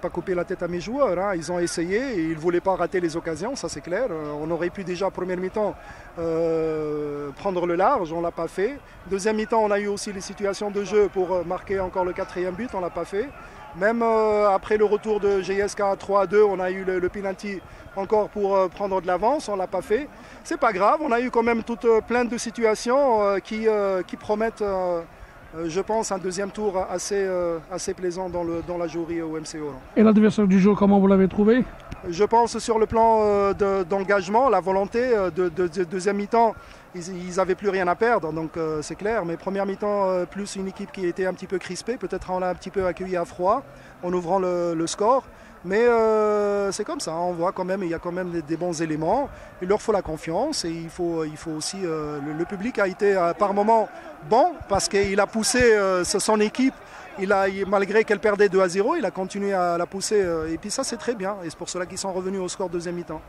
pas couper la tête à mes joueurs. Hein. Ils ont essayé et ils ne voulaient pas rater les occasions, ça c'est clair. On aurait pu déjà, première mi-temps, prendre le large, on ne l'a pas fait. Deuxième mi-temps, on a eu aussi les situations de jeu pour marquer encore le quatrième but, on ne l'a pas fait. Même après le retour de GSK à 3-2, on a eu le penalty encore pour prendre de l'avance, on ne l'a pas fait. C'est pas grave, on a eu quand même plein de situations qui promettent, je pense, un deuxième tour assez plaisant dans la jouerie au MCO. Et l'adversaire du jour, comment vous l'avez trouvé? Je pense sur le plan d'engagement, la volonté de deuxième mi-temps, ils n'avaient plus rien à perdre, donc c'est clair. Mais première mi-temps, plus une équipe qui était un petit peu crispée, peut-être on l'a un petit peu accueilli à froid en ouvrant le score. Mais c'est comme ça, on voit quand même, il y a quand même des bons éléments. Il leur faut la confiance et il faut aussi... le public a été par moments bon parce qu'il a poussé son équipe. Malgré qu'elle perdait 2-0, il a continué à la pousser. Et puis ça, c'est très bien. Et c'est pour cela qu'ils sont revenus au score deuxième mi-temps.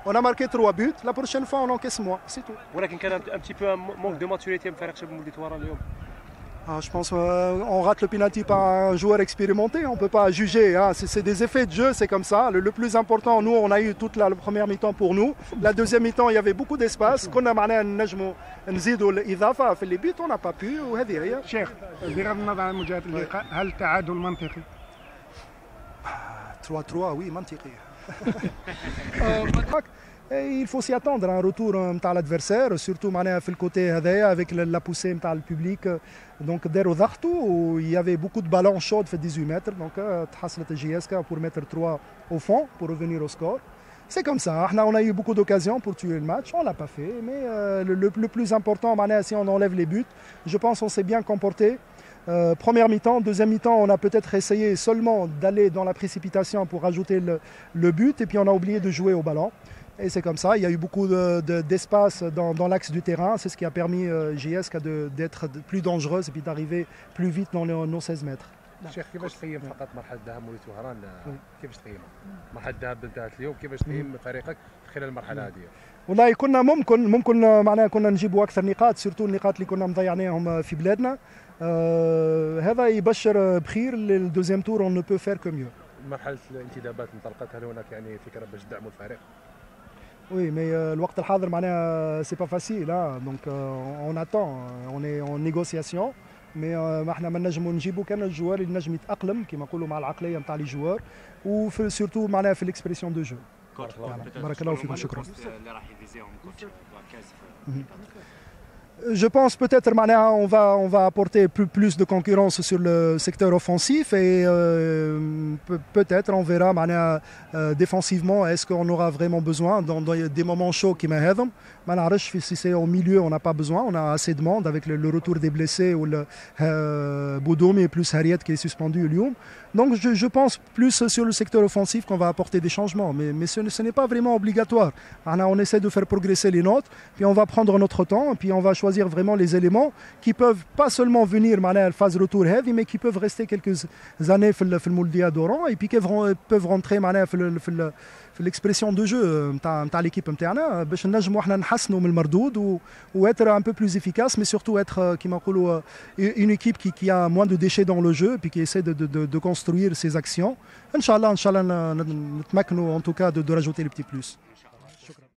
On a marqué 3 buts, la prochaine fois on encaisse moins, c'est tout. ولكن كان un petit peu un manque de maturité من فريق شباب مولودية ورا اليوم. Je pense qu'on rate le penalty par un joueur expérimenté, on ne peut pas juger. Hein. C'est des effets de jeu, c'est comme ça. Le plus important, nous, on a eu toute la première mi-temps pour nous. La deuxième mi-temps, il y avait beaucoup d'espace. كنا معناها نجموا نزيدوا الإضافة في les buts, on n'a pas pu. وهذه هي. شيخ بغض النظر عن مواجهة اللقاء، هل تعادل منطقي؟ 3-3, oui, منطقي. Et il faut s'y attendre, un retour à l'adversaire, surtout في الكوتي هذايا avec la poussée نتاع الببليك. Donc داروا ضغطوا, il y avait beaucoup de ballons chauds في 18 mètres. Donc تحصلت GSK pour mettre 3 au fond pour revenir au score. C'est comme ça, on a eu beaucoup d'occasions pour tuer le match, on ne l'a pas fait. Mais le plus important, si on enlève les buts, je pense qu'on s'est bien comporté. Première mi-temps, deuxième mi-temps, on a peut-être essayé seulement d'aller dans la précipitation pour rajouter le but et puis on a oublié de jouer au ballon. Et c'est comme ça, il y a eu beaucoup d'espace dans l'axe du terrain, c'est ce qui a permis GSK d'être plus dangereuse et puis d'arriver plus vite dans nos 16 mètres. شيخ كيفاش تقيم فقط مرحله ذهاب مولودية وهران؟ كيفاش تقيمها؟ مرحله الذهاب انتهت اليوم، كيفاش تقيم فريقك خلال المرحله هذه؟ والله كنا ممكن معناها كنا نجيبوا اكثر نقاط، سورتو النقاط اللي كنا مضيعناهم في بلادنا. هذا يبشر بخير للدوزيام تور، اون نو بو فير كو ميو. مرحله الانتدابات انطلقت، هل هناك يعني فكره باش تدعموا الفريق؟ Oui, mais الوقت الحاضر معناها c'est pas facile, hein. Donc on attend, on est en négociation. مي ما احنا ما نجموا نجيبوا كان الجوار اللي نجم يتاقلم كما نقولوا مع العقليه نتاع لي جوار وفي سورتو معناها في الاكسبريسيون دو جو. بارك الله فيكم، شكرا. Je pense peut-être on va apporter plus de concurrence sur le secteur offensif et peut-être on verra défensivement est-ce qu'on aura vraiment besoin dans des moments chauds qui m'aident. Si c'est au milieu on n'a pas besoin, on a assez de monde avec le retour des blessés ou le Boudoumi plus Hariet qui est suspendu au Lyon. Donc je pense plus sur le secteur offensif qu'on va apporter des changements, mais ce n'est pas vraiment obligatoire. On essaie de faire progresser les nôtres, puis on va prendre notre temps, puis on va choisir vraiment les éléments qui peuvent pas seulement venir à la phase retour heavy, mais qui peuvent rester quelques années dans le Mouldia d'Oran, et puis qui peuvent rentrer في l'expression de jeu نتاع l'équipe نتاعنا باش نجموا احنا نحسنوا من المردود و être un peu plus efficace, mais surtout être كيما نقولوا une équipe qui a moins de déchets dans le jeu puis qui essaie de construire ses actions. ان شاء الله نتمكنوا en tout cas de rajouter les petits plus.